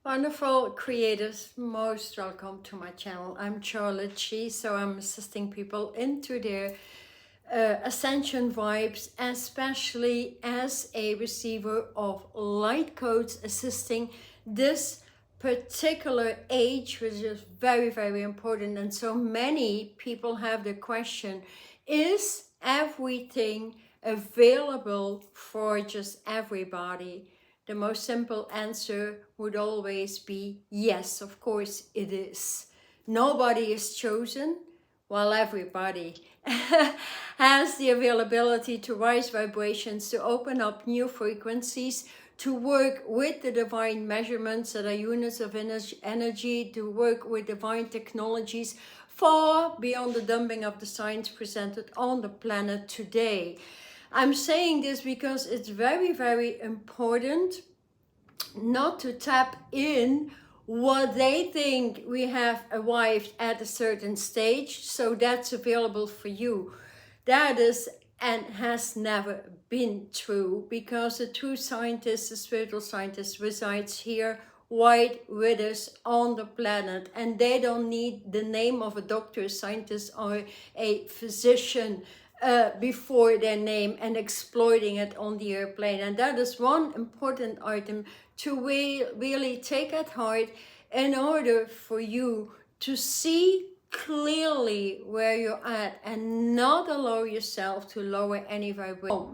Wonderful creators, most welcome to my channel. I'm SharlotChi, so I'm assisting people into their ascension vibes, especially as a receiver of light codes, assisting this particular age, which is very, very important. And so many people have the question, is everything available for just everybody? The most simple answer would always be yes, of course it is. Nobody is chosen, while everybody has the availability to raise vibrations, to open up new frequencies, to work with the divine measurements that are units of energy, to work with divine technologies far beyond the dumping of the science presented on the planet today. I'm saying this because it's very, very important not to tap in what they think we have arrived at a certain stage, so that's available for you. That is and has never been true, because the true scientist, the spiritual scientist, resides here right with us on the planet, and they don't need the name of a doctor, scientist, or a physician before their name and exploiting it on the airplane. And that is one important item to really take at heart in order for you to see clearly where you're at and not allow yourself to lower any vibration.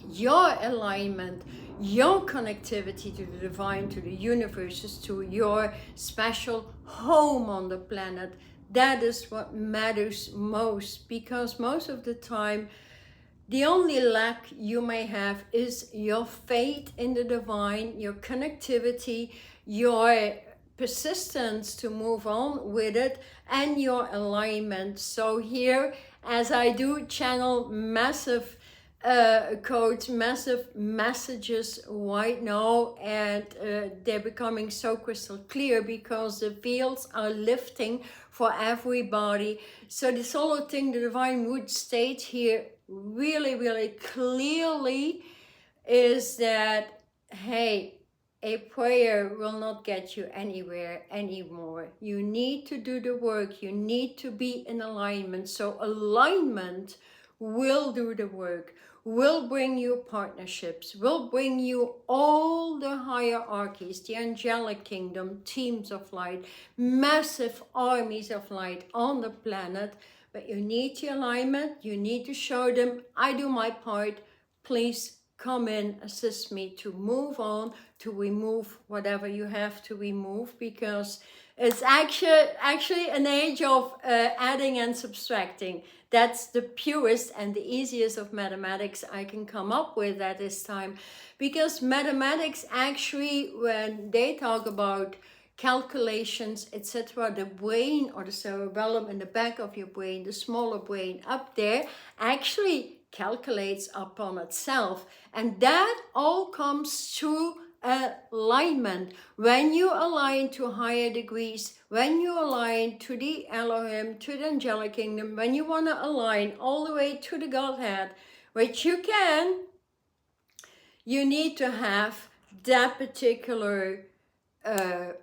Your alignment, your connectivity to the divine, to the universes, to your special home on the planet, that is what matters most, because most of the time the only lack you may have is your faith in the divine, your connectivity, your persistence to move on with it, and your alignment. So here, as I do channel massive codes, massive messages right now, and they're becoming so crystal clear because the veils are lifting for everybody. So this whole thing, the divine would state here really, really clearly is that, hey, a prayer will not get you anywhere anymore. You need to do the work. You need to be in alignment. So alignment will do the work, will bring you partnerships, will bring you all the hierarchies, the angelic kingdom, teams of light, massive armies of light on the planet. But you need the alignment. You need to show them, I do my part. Please come in, assist me to move on, to remove whatever you have to remove, because it's actually an age of adding and subtracting. That's the purest and the easiest of mathematics I can come up with at this time, because mathematics actually, when they talk about calculations, etc., the brain or the cerebellum in the back of your brain, the smaller brain up there, actually calculates upon itself. And that all comes through alignment. When you align to higher degrees, when you align to the Elohim, to the angelic kingdom, when you want to align all the way to the Godhead, which you can, you need to have that particular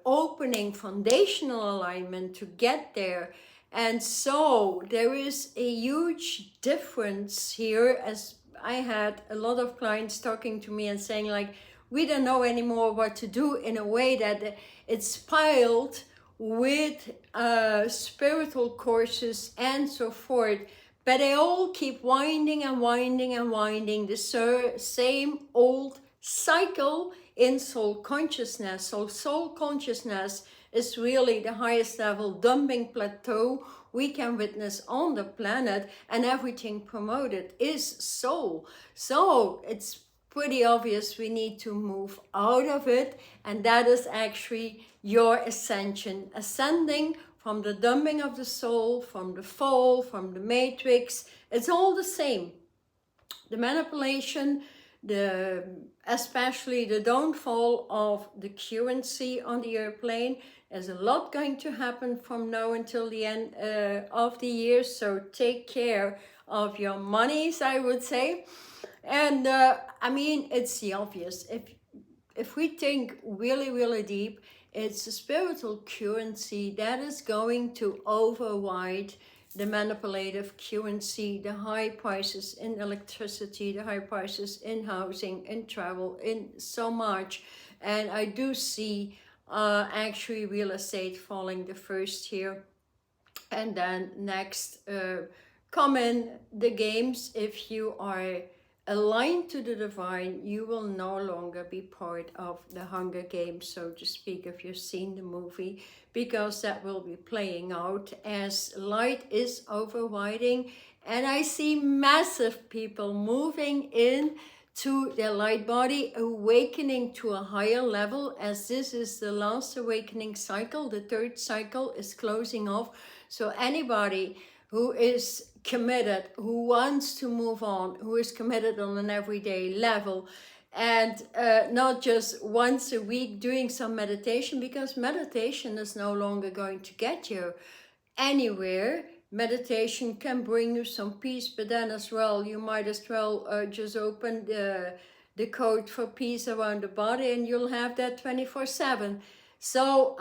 opening, foundational alignment to get there. And so there is a huge difference here, as I had a lot of clients talking to me and saying, like, we don't know anymore what to do, in a way that it's piled with spiritual courses and so forth, but they all keep winding and winding and winding the same old cycle in soul consciousness. So soul consciousness is really the highest level dumping plateau we can witness on the planet, and everything promoted is soul. So it's pretty obvious we need to move out of it, and that is actually your ascension, ascending from the dumping of the soul, from the fall, from the matrix. It's all the same. The manipulation, especially the downfall of the currency on the airplane. There's a lot going to happen from now until the end of the year, so take care of your monies, I would say. And I mean, it's the obvious. If if we think really, really deep, it's a spiritual currency that is going to override the manipulative currency, the high prices in electricity, the high prices in housing, in travel, in so much. And I do see actually real estate falling the first here. And then next come in the games. If you are aligned to the divine, you will no longer be part of the Hunger Games, so to speak, if you've seen the movie, because that will be playing out as light is overriding. And I see massive people moving in to their light body, awakening to a higher level, as this is the last awakening cycle. The third cycle is closing off. So anybody who is committed, who wants to move on, who is committed on an everyday level, and not just once a week doing some meditation, because meditation is no longer going to get you anywhere. Meditation can bring you some peace, but then as well, you might as well just open the code for peace around the body, and you'll have that 24/7. So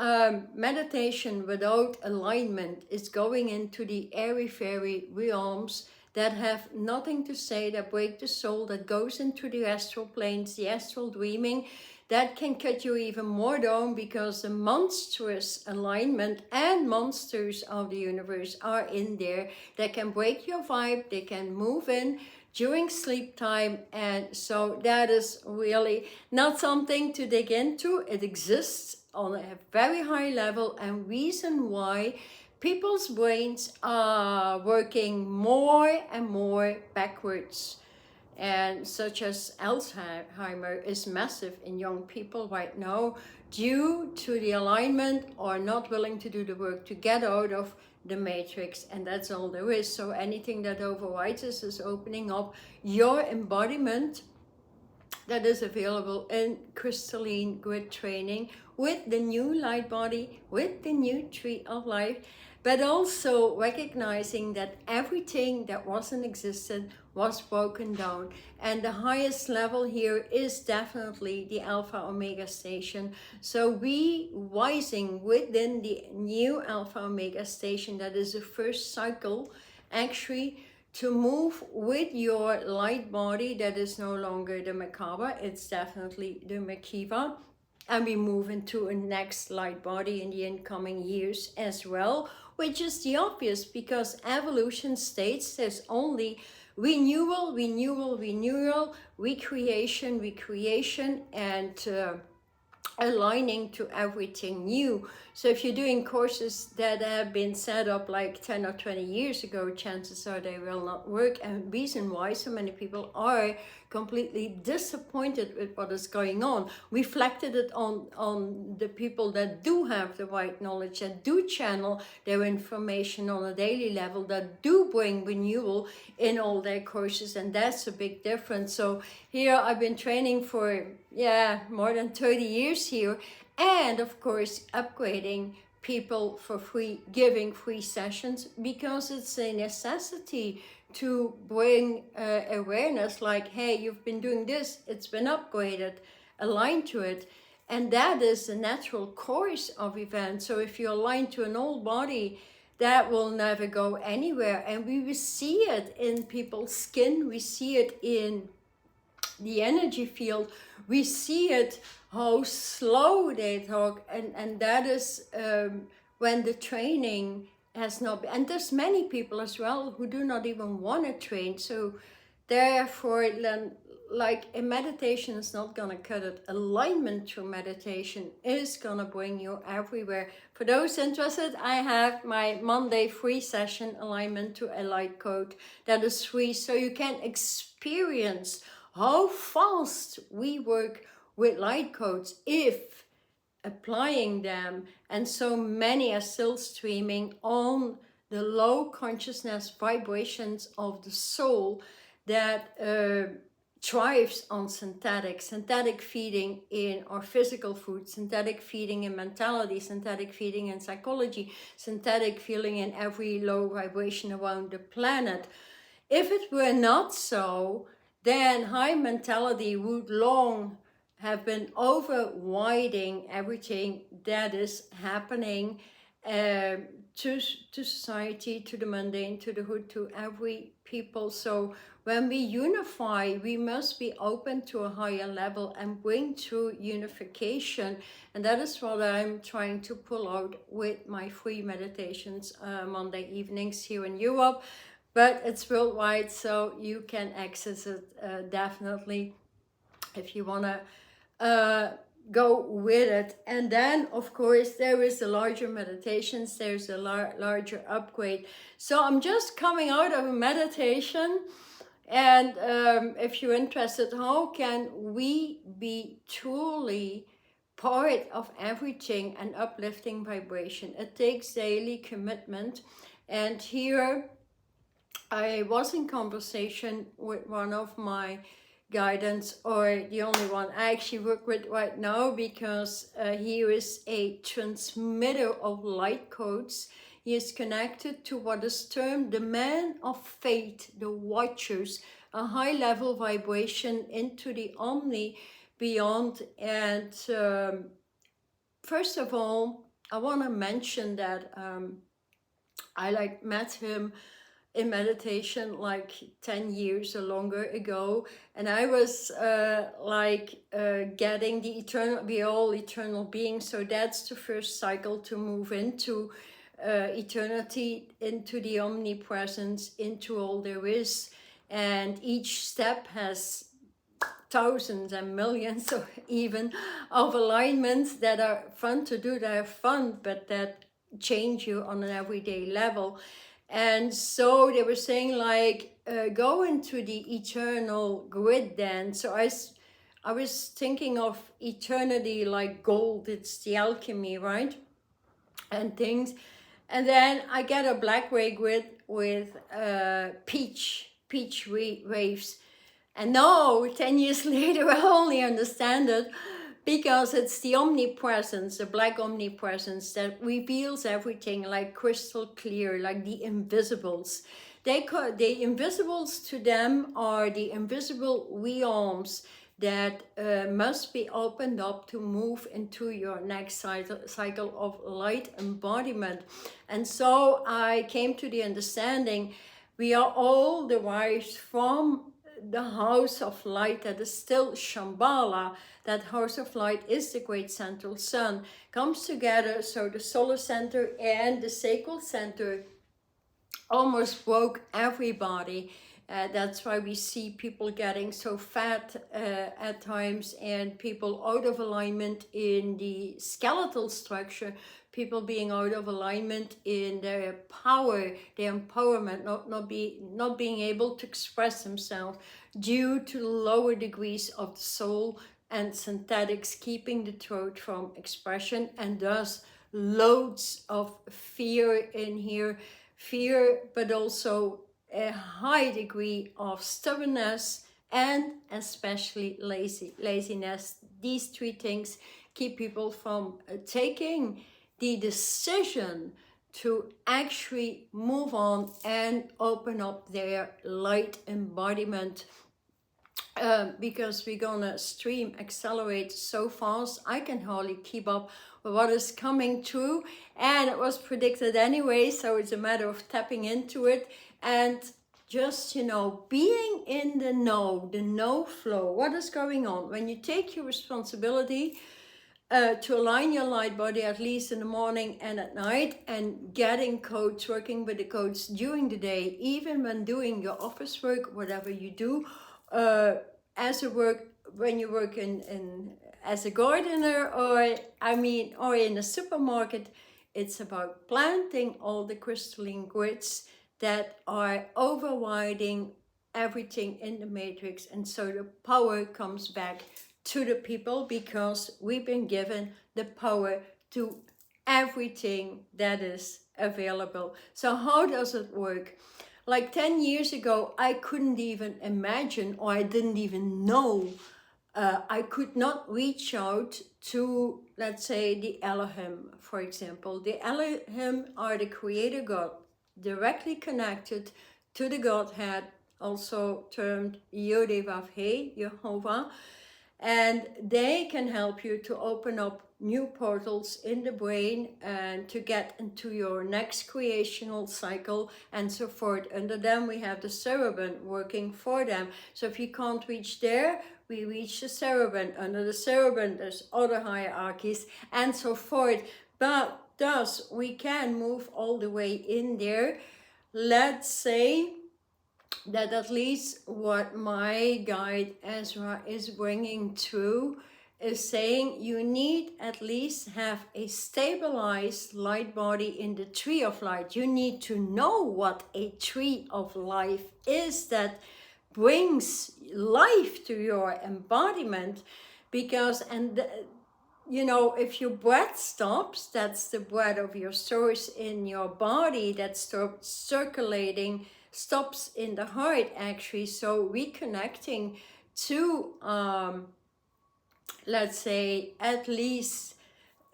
meditation without alignment is going into the airy-fairy realms that have nothing to say, that break the soul, that goes into the astral planes, the astral dreaming, that can cut you even more down, because the monstrous alignment and monsters of the universe are in there. They can break your vibe, they can move in during sleep time. And so that is really not something to dig into. It exists on a very high level, and reason why people's brains are working more and more backwards, and such as Alzheimer is massive in young people right now, due to the alignment or not willing to do the work to get out of the matrix. And that's all there is. So anything that overrides us is opening up your embodiment that is available in Crystalline Grid training, with the new light body, with the new tree of life, but also recognizing that everything that wasn't existent was broken down. And the highest level here is definitely the Alpha Omega station. So we rising within the new Alpha Omega station, that is the first cycle actually, to move with your light body. That is no longer the Merkaba, it's definitely the Merkiba. And we move into a next light body in the incoming years as well, which is the obvious, because evolution states there's only renewal, renewal, renewal, recreation, recreation, and aligning to everything new. So if you're doing courses that have been set up like 10 or 20 years ago, chances are they will not work. And reason why so many people are completely disappointed with what is going on, reflected it on the people that do have the right knowledge, that do channel their information on a daily level, that do bring renewal in all their courses. And that's a big difference. So here I've been training for more than 30 years here, and of course upgrading people for free, giving free sessions, because it's a necessity to bring awareness, like, hey, you've been doing this, it's been upgraded, align to it. And that is the natural course of events. So if you're aligned to an old body, that will never go anywhere. And we will see it in people's skin, we see it in the energy field, we see it how slow they talk, and that is when the training has not been, and there's many people as well who do not even want to train. So therefore, then, like, a meditation is not gonna cut it. Alignment through meditation is gonna bring you everywhere. For those interested, I have my Monday free session, Alignment to a Light Code, that is free, so you can experience how fast we work with light codes if applying them. And so many are still streaming on the low consciousness vibrations of the soul that thrives on synthetic feeding in our physical food, synthetic feeding in mentality, synthetic feeding in psychology, synthetic feeding in every low vibration around the planet. If it were not so, then high mentality would long have been over-widening everything that is happening to society, to the mundane, to the hood, to every people. So when we unify, we must be open to a higher level and bring true unification. And that is what I'm trying to pull out with my free meditations Monday evenings here in Europe. But it's worldwide, so you can access it definitely if you want to go with it. And then of course there is the larger meditations, there's a larger upgrade. So I'm just coming out of a meditation, and if you're interested, how can we be truly part of everything and uplifting vibration? It takes daily commitment. And here I was in conversation with one of my guidance, or the only one I actually work with right now, because he is a transmitter of light codes. He is connected to what is termed the man of faith, the watchers, a high level vibration into the omni beyond. And first of all, I want to mention that I met him in meditation like 10 years or longer ago, and I was getting the eternal, we are all eternal beings, so that's the first cycle to move into eternity, into the omnipresence, into all there is. And each step has thousands and millions or even of alignments that are fun to do, that are fun, but that change you on an everyday level. And so they were saying like, go into the eternal grid then. So I was thinking of eternity like gold, it's the alchemy, right? And things. And then I get a black ray grid with peach waves. And now, 10 years later, I only understand it, because it's the omnipresence, the black omnipresence, that reveals everything like crystal clear, like the invisibles. The invisibles to them are the invisible realms that must be opened up to move into your next cycle of light embodiment. And so I came to the understanding we are all derived from the house of light that is still Shambhala. That house of light is the great central sun, comes together. So the solar center and the sacral center almost broke everybody. That's why we see people getting so fat at times, and people out of alignment in the skeletal structure, people being out of alignment in their power, their empowerment, not being able to express themselves due to lower degrees of the soul and synthetics keeping the throat from expression, and thus loads of fear in here. Fear, but also a high degree of stubbornness, and especially laziness. These three things keep people from taking the decision to actually move on and open up their light embodiment. Because we're gonna stream accelerate so fast, I can hardly keep up with what is coming through, and it was predicted anyway, so it's a matter of tapping into it and just, you know, being in the know flow, what is going on. When you take your responsibility to align your light body, at least in the morning and at night, and getting codes, working with the codes during the day, even when doing your office work, whatever you do, when you work in as a gardener, or in a supermarket, it's about planting all the crystalline grids that are overriding everything in the matrix, and so the power comes back to the people, because we've been given the power to everything that is available. So how does it work? Like 10 years ago, I couldn't even imagine, or I didn't even know, I could not reach out to, let's say, the Elohim, for example. The Elohim are the creator God, directly connected to the Godhead, also termed Yod-Heh-Vav-Heh, Jehovah. and they can help you to open up new portals in the brain and to get into your next creational cycle and so forth. Under them we have the cerebrum working for them. So if you can't reach there, we reach the cerebrum. Under the cerebrum there's other hierarchies and so forth. But thus we can move all the way in there. Let's say that at least what my guide Ezra is bringing through is saying you need at least have a stabilized light body in the tree of light. You need to know what a tree of life is that brings life to your embodiment, because you know, if your breath stops, that's the breath of your source in your body that stops circulating, stops in the heart actually. So reconnecting to let's say at least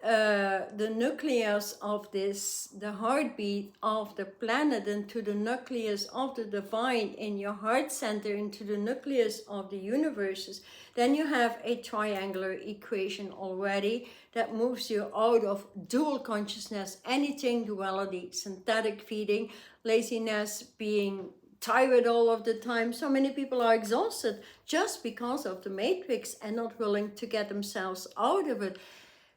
the nucleus of this, the heartbeat of the planet, into the nucleus of the divine in your heart center, into the nucleus of the universes, then you have a triangular equation already that moves you out of dual consciousness, anything duality, synthetic feeding, laziness, being tired all of the time. So many people are exhausted just because of the matrix and not willing to get themselves out of it.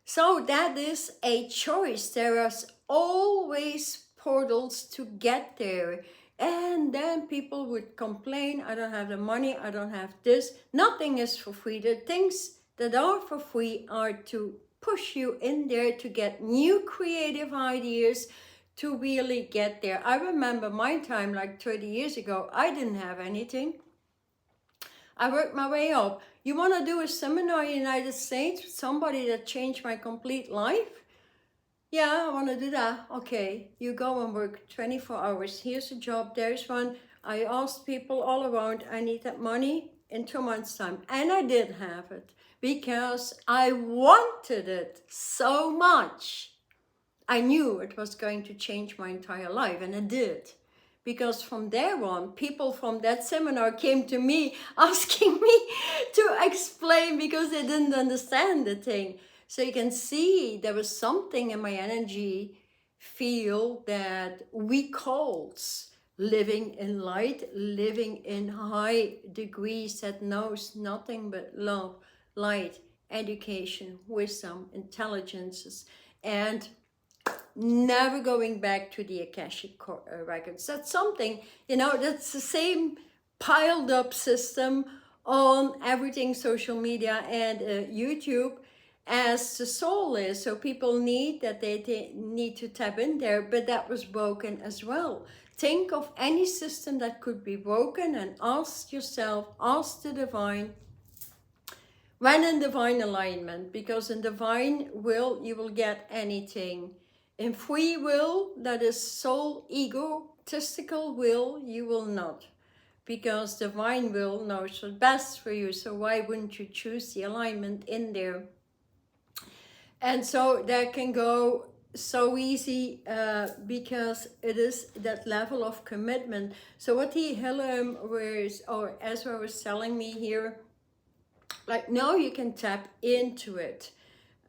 So that is a choice. There are always portals to get there. And then people would complain, I don't have the money, I don't have this. Nothing is for free. The things that are for free are to push you in there to get new creative ideas, to really get there. I remember my time like 30 years ago, I didn't have anything. I worked my way up. You want to do a seminar in the United States with somebody that changed my complete life? Yeah, I want to do that. Okay, you go and work 24 hours. Here's a job, there's one. I asked people all around, I need that money in 2 months' time. And I did have it because I wanted it so much. I knew it was going to change my entire life, and it did. Because from there on, people from that seminar came to me asking me to explain because they didn't understand the thing. So you can see there was something in my energy field that recalls living in light, living in high degrees that knows nothing but love, light, education, wisdom, intelligences, and never going back to the Akashic records. That's something, you know, that's the same piled up system on everything social media and YouTube as the soul is. So people need that, they need to tap in there, but that was broken as well. Think of any system that could be broken and ask yourself, ask the divine, when in divine alignment, because in divine will you will get anything. In free will, that is soul, egotistical will, you will not. Because divine will knows what's best for you. So why wouldn't you choose the alignment in there? And so that can go so easy because it is that level of commitment. So what the Hillel was, or Ezra was telling me here, like now you can tap into it.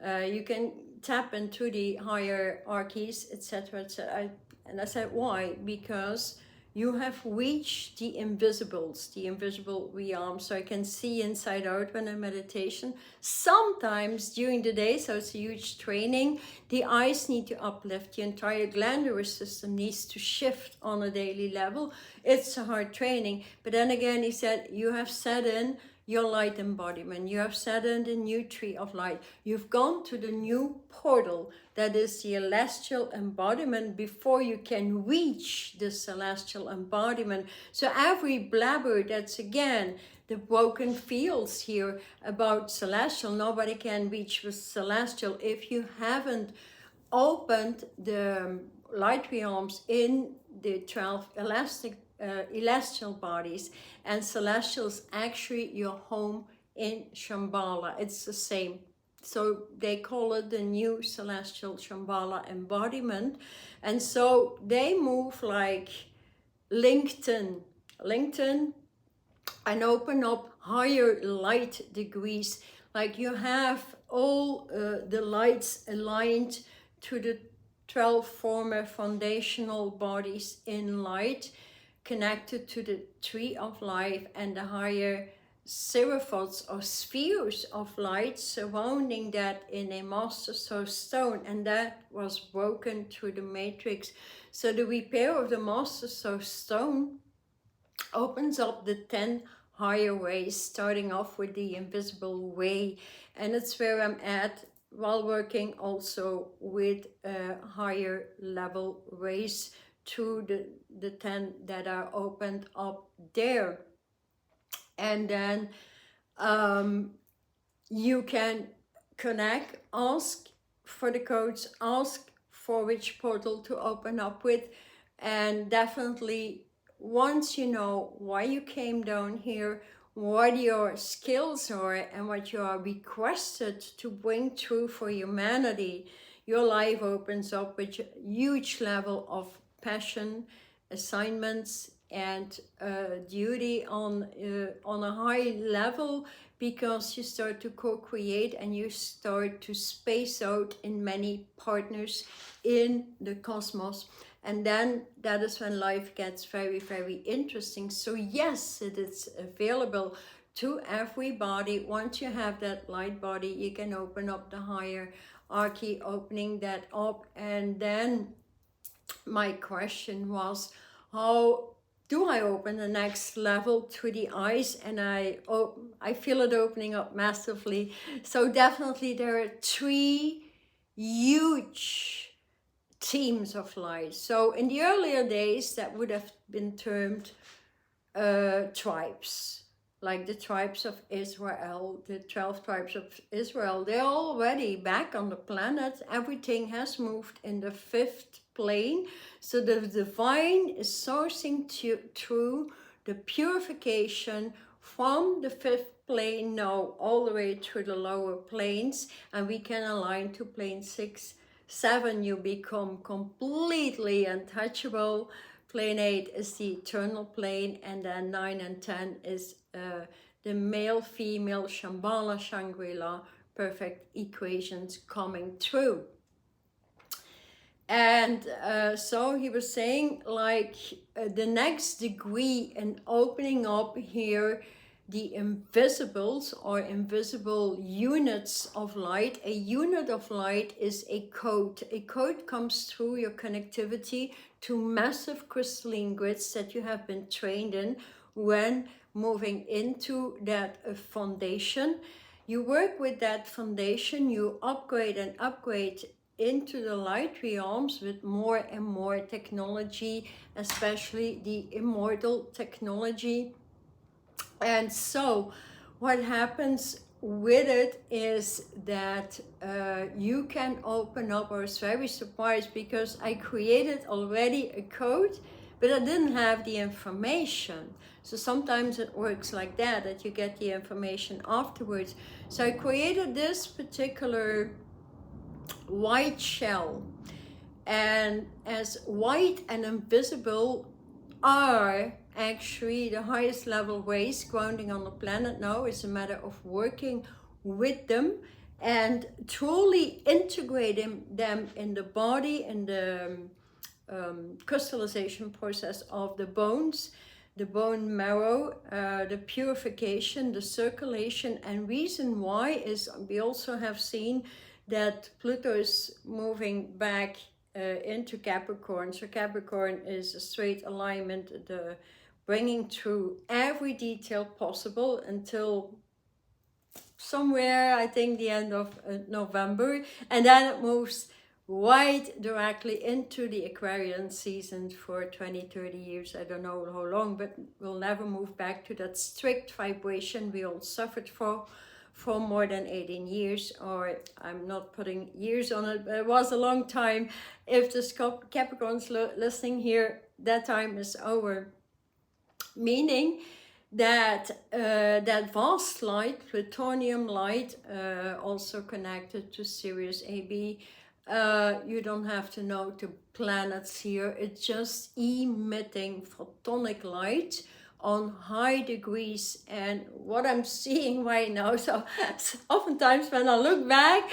You can tap into the hierarchies, etc., etc. And I said, why? Because you have reached the invisibles, the invisible realm. So I can see inside out when I meditation. Sometimes during the day, so it's a huge training, the eyes need to uplift. The entire glandular system needs to shift on a daily level. It's a hard training. But then again, he said, you have set in your light embodiment. You have set in the new tree of light. You've gone to the new portal that is the celestial embodiment before you can reach the celestial embodiment. So every blabber, that's again the broken fields here about celestial. Nobody can reach with celestial if you haven't opened the light realms in the 12 celestial bodies, and celestial is actually your home in Shambhala. It's the same. So they call it the new celestial Shambhala embodiment. And so they move like LinkedIn. LinkedIn and open up higher light degrees. Like you have all the lights aligned to the 12 former foundational bodies in light, connected to the tree of life and the higher seraphods or spheres of light surrounding that in a master soul stone, and that was broken through the matrix. So the repair of the master soul stone opens up the 10 higher ways, starting off with the invisible way, and it's where I'm at while working also with higher level ways to the 10 that are opened up there. And then you can connect, ask for the codes, ask for which portal to open up with, and definitely once you know why you came down here, what your skills are and what you are requested to bring through for humanity, your life opens up with a huge level of passion, assignments, and duty on a high level, because you start to co-create and you start to space out in many partners in the cosmos. And then that is when life gets very, very interesting. So yes, it is available to everybody. Once you have that light body, you can open up the hierarchy, opening that up. And then my question was, how do I open the next level to the eyes? And I feel it opening up massively. So definitely there are 3 huge teams of light. So in the earlier days, that would have been termed tribes, like the tribes of Israel, the 12 tribes of Israel. They're already back on the planet. Everything has moved in the 5th plane. So the divine is sourcing through the purification from the 5th plane now all the way through the lower planes, and we can align to plane 6, 7, you become completely untouchable. Plane 8 is the eternal plane, and then 9 and 10 is the male, female, Shambhala, Shangri-La, perfect equations coming through. And so he was saying, like, the next degree in opening up here, the invisibles or invisible units of light. A unit of light is a code. A code comes through your connectivity to massive crystalline grids that you have been trained in when moving into that foundation. You work with that foundation, you upgrade and upgrade into the light realms with more and more technology, especially the immortal technology. And so what happens with it is that you can open up. I was very surprised because I created already a code, but I didn't have the information. So sometimes it works like that you get the information afterwards. So I created this particular white shell, and as white and invisible are actually the highest level ways grounding on the planet now, it's a matter of working with them and truly integrating them in the body, in the crystallization process of the bones, the bone marrow, the purification, the circulation. And reason why is we also have seen that Pluto is moving back into Capricorn. So Capricorn is a straight alignment, the bringing through every detail possible until somewhere, I think, the end of November. And then it moves right directly into the Aquarian season for 20, 30 years. I don't know how long, but we'll never move back to that strict vibration we all suffered for more than 18 years, or I'm not putting years on it, but it was a long time. If the Capricorns listening here, that time is over. Meaning that that vast light, plutonium light, also connected to Sirius AB, you don't have to know the planets here, it's just emitting photonic light on high degrees. And what I'm seeing right now, so oftentimes when I look back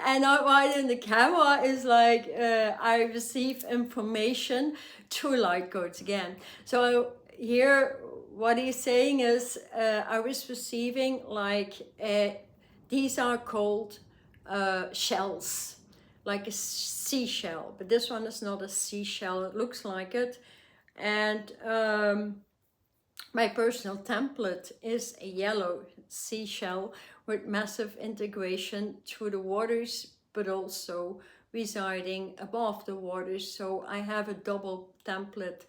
and I'm right in the camera, is like I receive information through light codes again. So here what he's saying is I was receiving like these are called shells, like a seashell, but this one is not a seashell. It looks like it. And my personal template is a yellow seashell with massive integration through the waters, but also residing above the waters. So I have a double template.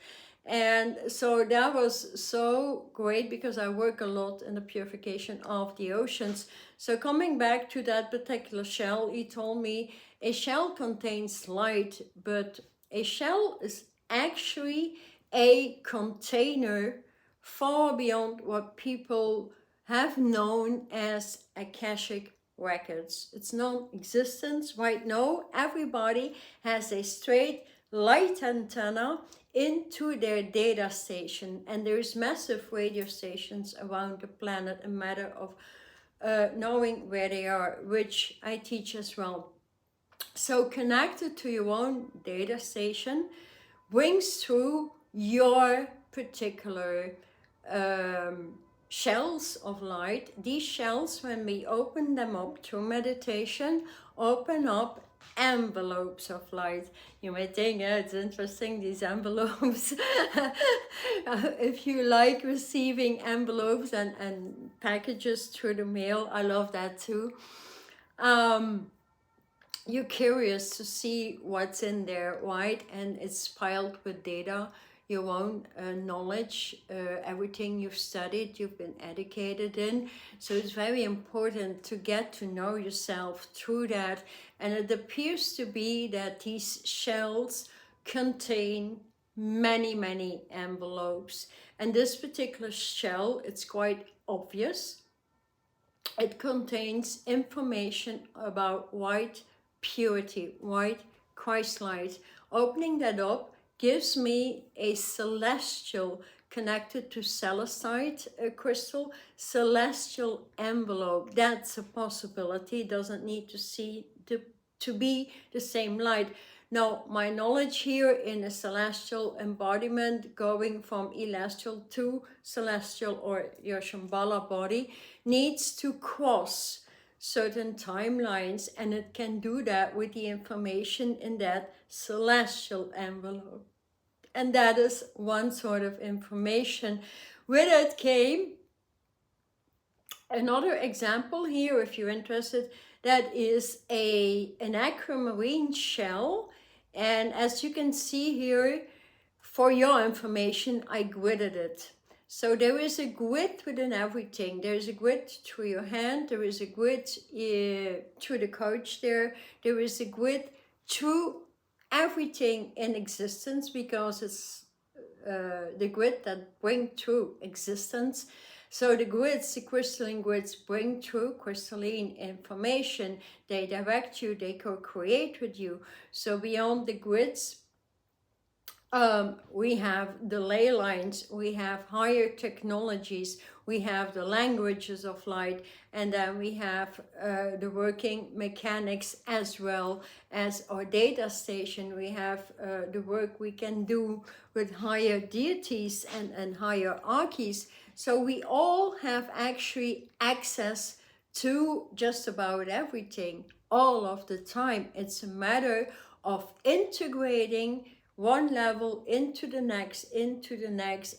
And so that was so great because I work a lot in the purification of the oceans. So coming back to that particular shell, he told me a shell contains light, but a shell is actually a container far beyond what people have known as Akashic records. It's non-existent right now. Everybody has a straight light antenna into their data station, and there's massive radio stations around the planet, a matter of knowing where they are, which I teach as well. So connected to your own data station brings through your particular shells of light. These shells, when we open them up through meditation, open up envelopes of light. You may think, it's interesting, these envelopes. If you like receiving envelopes and packages through the mail, I love that too. You're curious to see what's in there, right? And it's piled with data, your own knowledge, everything you've studied, you've been educated in. So it's very important to get to know yourself through that. And it appears to be that these shells contain many, many envelopes. And this particular shell, it's quite obvious. It contains information about white purity, white Christ light. Opening that up gives me a celestial, connected to celestite crystal, celestial envelope. That's a possibility. It doesn't need to be the same light. Now, my knowledge here in a celestial embodiment, going from celestial to celestial or your Shambhala body, needs to cross certain timelines, and it can do that with the information in that celestial envelope. And that is one sort of information. With it came another example here, if you're interested, that is an aquamarine shell. And as you can see here, for your information, I gridded it. So there is a grid within everything. There is a grid through your hand. There is a grid through the couch there. There is a grid through everything in existence, because it's the grid that bring through existence. So the grids, the crystalline grids, bring through crystalline information. They direct you, they co-create with you. So beyond the grids, we have the ley lines, we have higher technologies, we have the languages of light, and then we have the working mechanics as well as our data station. We have the work we can do with higher deities and hierarchies. So we all have actually access to just about everything all of the time. It's a matter of integrating one level into the next,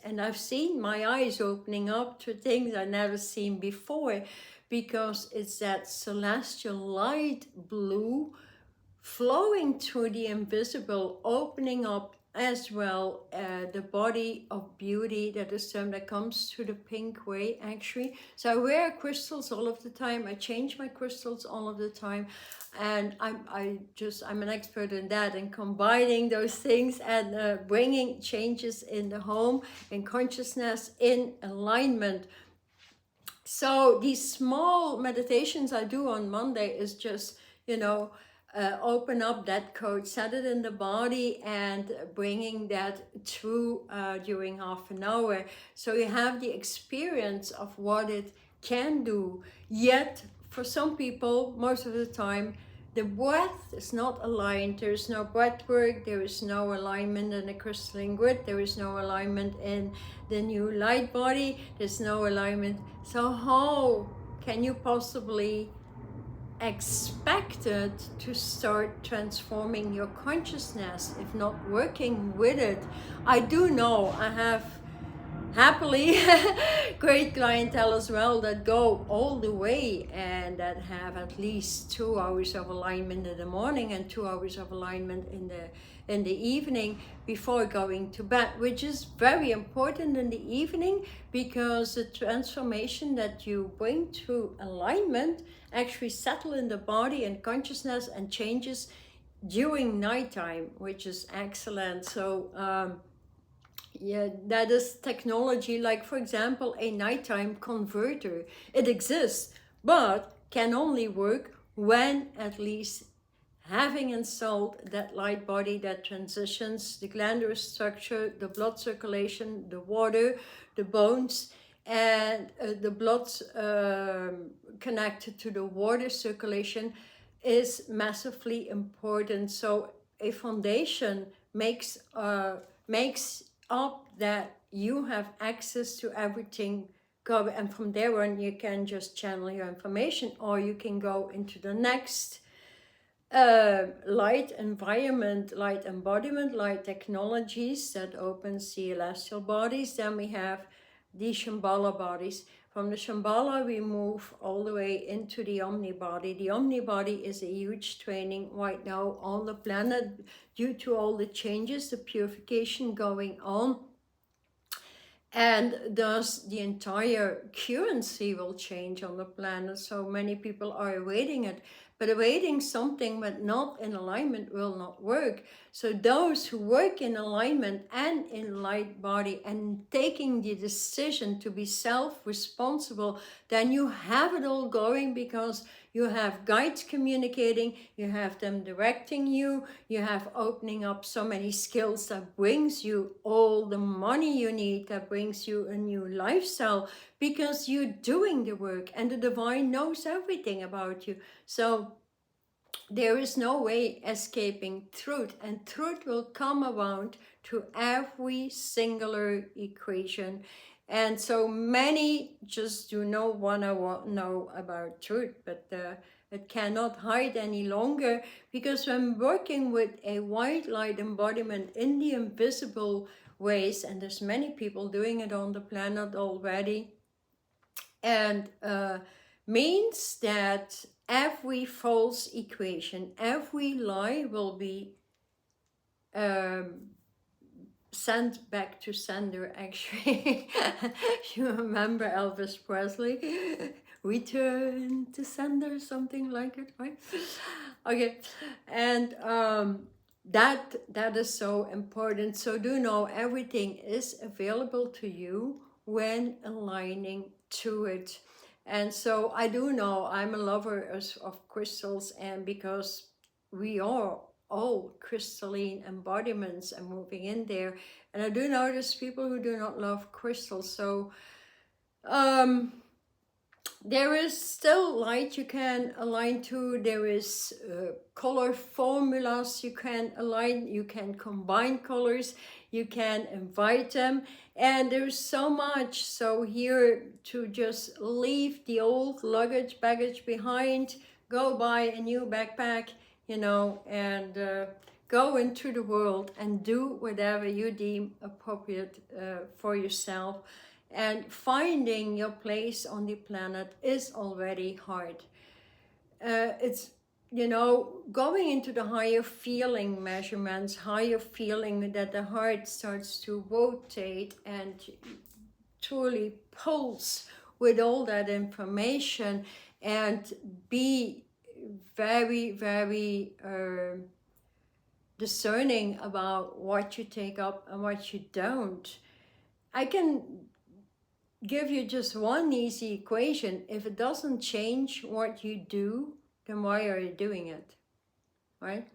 and I've seen my eyes opening up to things I've never seen before, because it's that celestial light blue flowing through the invisible, opening up as well the body of beauty, that is term that comes through the pink way actually. So I wear crystals all of the time, I change my crystals all of the time, and I'm an expert in that, and combining those things and bringing changes in the home, in consciousness, in alignment. So these small meditations I do on Monday is just, open up that code, set it in the body, and bringing that through during half an hour. So you have the experience of what it can do. Yet, for some people, most of the time, the breath is not aligned. There is no breath work. There is no alignment in the crystalline grid. There is no alignment in the new light body. There's no alignment. So how can you possibly expected to start transforming your consciousness if not working with it? I do know I have happily great clientele as well that go all the way and that have at least 2 hours of alignment in the morning and 2 hours of alignment in the evening before going to bed, which is very important in the evening, because the transformation that you bring through alignment actually settle in the body and consciousness and changes during nighttime, which is excellent. So yeah, that is technology, like for example a nighttime converter. It exists but can only work when at least having installed that light body that transitions the glandular structure, the blood circulation, the water, the bones, and the blood connected to the water circulation is massively important. So a foundation makes up that you have access to everything, and from there on you can just channel your information, or you can go into the next light environment, light embodiment, light technologies that opens the celestial bodies. Then we have the Shambhala bodies. From the Shambhala we move all the way into the Omni body. The Omni body is a huge training right now on the planet due to all the changes, the purification going on, and thus the entire currency will change on the planet. So many people are awaiting it, but awaiting something but not in alignment will not work. So those who work in alignment and in light body and taking the decision to be self-responsible, then you have it all going, because you have guides communicating, you have them directing you, you have opening up so many skills that brings you all the money you need, that brings you a new lifestyle, because you're doing the work and the divine knows everything about you. So there is no way escaping truth, and truth will come around to every singular equation. And so many just do not want to know about truth, but it cannot hide any longer, because when working with a white light embodiment in the invisible ways, and there's many people doing it on the planet already, and means that every false equation, every lie will be sent back to sender, actually. You remember Elvis Presley? Return to sender, something like it, right? Okay, and that is so important. So do know everything is available to you when aligning to it. And so I do know I'm a lover of crystals, and because we are all crystalline embodiments and moving in there, and I do notice people who do not love crystals. So there is still light you can align to. There is color formulas you can align, you can combine colors, you can invite them, and there's so much. So here to just leave the old luggage baggage behind, go buy a new backpack, you know, and go into the world and do whatever you deem appropriate for yourself. And finding your place on the planet is already hard. It's, you know, going into the higher feeling measurements, higher feeling that the heart starts to rotate and truly pulse with all that information, and be very, very discerning about what you take up and what you don't. I can give you just one easy equation. If it doesn't change what you do, then why are you doing it? right?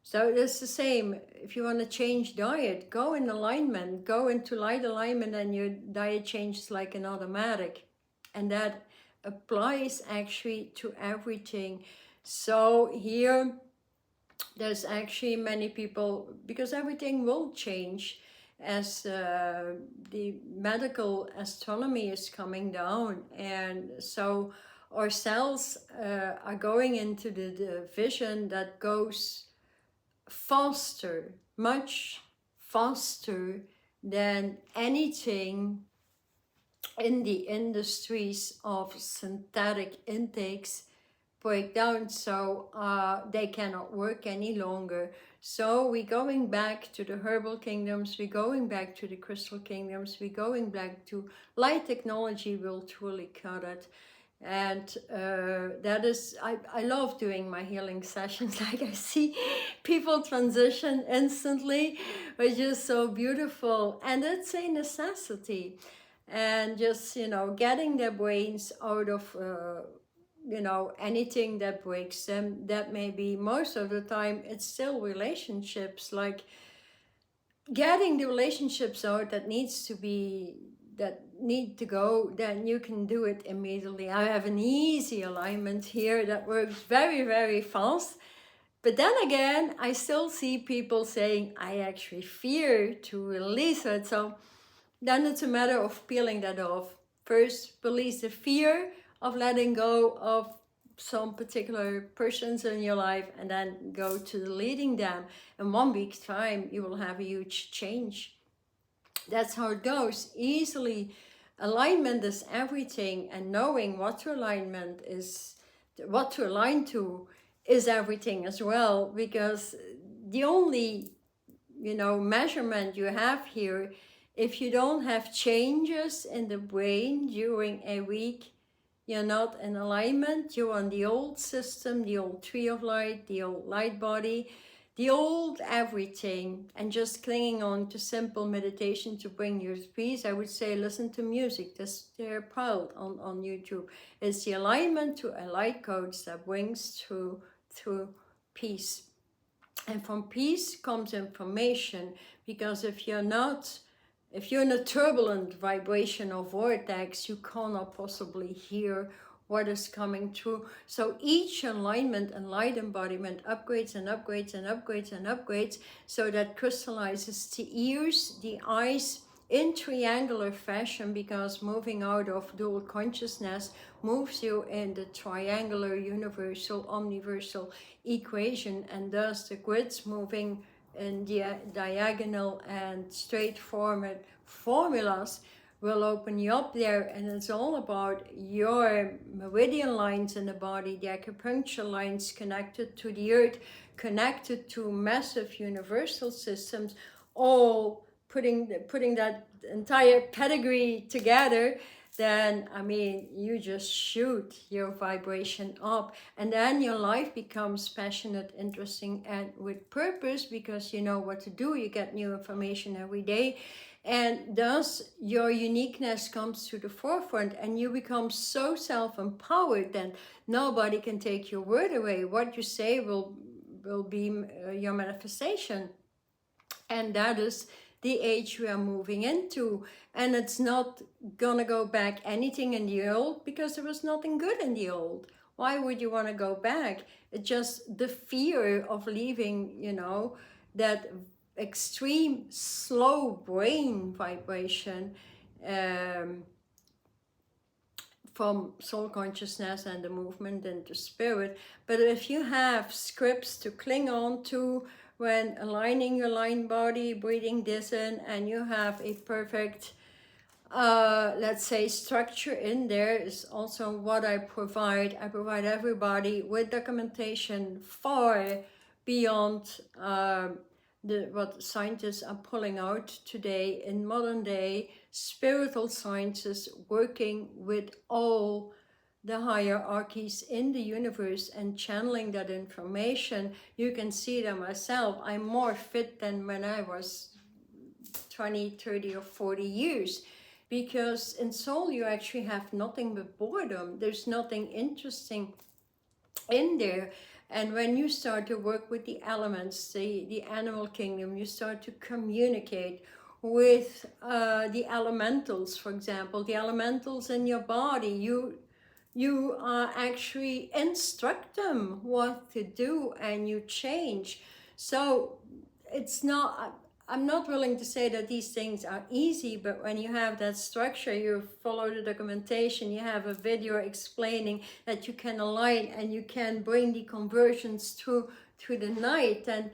So it's the same. If you want to change diet, go in alignment, go into light alignment, and your diet changes like an automatic. And that applies actually to everything. So here, there's actually many people, because everything will change as the medical astronomy is coming down. And so our cells are going into the vision that goes faster, much faster than anything in the industries of synthetic intakes break down. So they cannot work any longer. So we're going back to the herbal kingdoms, we're going back to the crystal kingdoms, we're going back to light technology will truly cut it. And that is, I love doing my healing sessions. Like, I see people transition instantly, which is so beautiful, and it's a necessity. And just, you know, getting their brains out of you know, anything that breaks them. That may be, most of the time it's still relationships, like getting the relationships out that needs to be, that need to go, then you can do it immediately. I have an easy alignment here that works very, very fast. But then again, I still see people saying, I actually fear to release it. So then it's a matter of peeling that off. First, release the fear of letting go of some particular persons in your life, and then go to deleting them. In 1 week's time, you will have a huge change. That's how it goes. Easily, alignment is everything, and knowing what to alignment is, what to align to is everything as well, because the only, you know, measurement you have here, if you don't have changes in the brain during a week, you're not in alignment. You're on the old system, the old tree of light, the old light body, the old everything, and just clinging on to simple meditation to bring you peace. I would say listen to music. They're piled on YouTube. It's the alignment to a light coach that brings through peace. And from peace comes information, because if you're in a turbulent vibrational vortex, you cannot possibly hear what is coming through. So each alignment and light embodiment upgrades and upgrades and upgrades and upgrades, so that crystallizes the ears, the eyes, in triangular fashion, because moving out of dual consciousness moves you in the triangular universal omniversal equation, and thus the grids moving in the diagonal and straightforward formulas will open you up there. And it's all about your meridian lines in the body, the acupuncture lines connected to the earth, connected to massive universal systems, all putting that entire pedigree together. Then, I mean, you just shoot your vibration up, and then your life becomes passionate, interesting, and with purpose, because you know what to do. You get new information every day, and thus your uniqueness comes to the forefront, and you become so self-empowered that nobody can take your word away. What you say will be your manifestation. And that is the age we are moving into. And it's not gonna go back anything in the old, because there was nothing good in the old. Why would you want to go back? It's just the fear of leaving, you know, that extreme slow brain vibration from soul consciousness and the movement into spirit. But if you have scripts to cling on to when aligning your line body, breathing this in, and you have a perfect, let's say, structure in there, is also what I provide. I provide everybody with documentation far beyond what scientists are pulling out today in modern day spiritual sciences, working with all the hierarchies in the universe and channeling that information. You can see that myself. I'm more fit than when I was 20, 30 or 40 years, because in soul you actually have nothing but boredom. There's nothing interesting in there. And when you start to work with the elements, the animal kingdom, you start to communicate with the elementals, for example, the elementals in your body. You actually instruct them what to do, and you change. So it's not, I'm not willing to say that these things are easy, but when you have that structure, you follow the documentation, you have a video explaining that you can align and you can bring the conversions through the night. And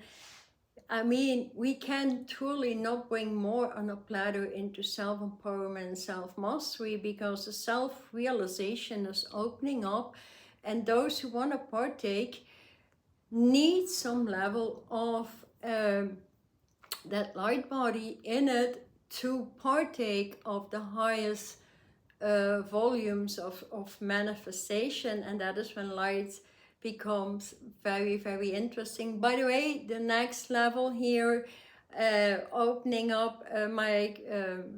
I mean, we can truly not bring more on a platter into self-empowerment and self-mastery, because the self-realization is opening up, and those who want to partake need some level of that light body in it to partake of the highest volumes of manifestation. And that is when light becomes very, very interesting. By the way, the next level here, opening up my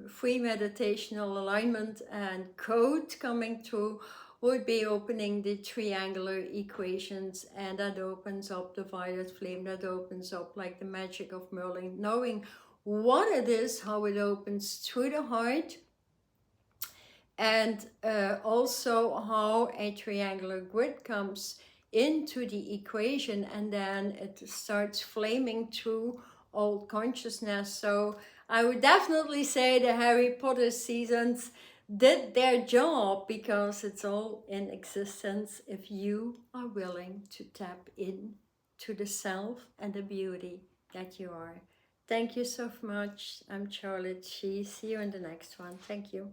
free meditational alignment and code coming through, would be opening the triangular equations, and that opens up the violet flame, that opens up like the magic of Merlin, knowing what it is, how it opens through the heart, and also how a triangular grid comes into the equation, and then it starts flaming through old consciousness. So I would definitely say the Harry Potter seasons did their job, because it's all in existence if you are willing to tap in to the self and the beauty that you are. Thank you so much. I'm SharlotChi. See you in the next one. Thank you.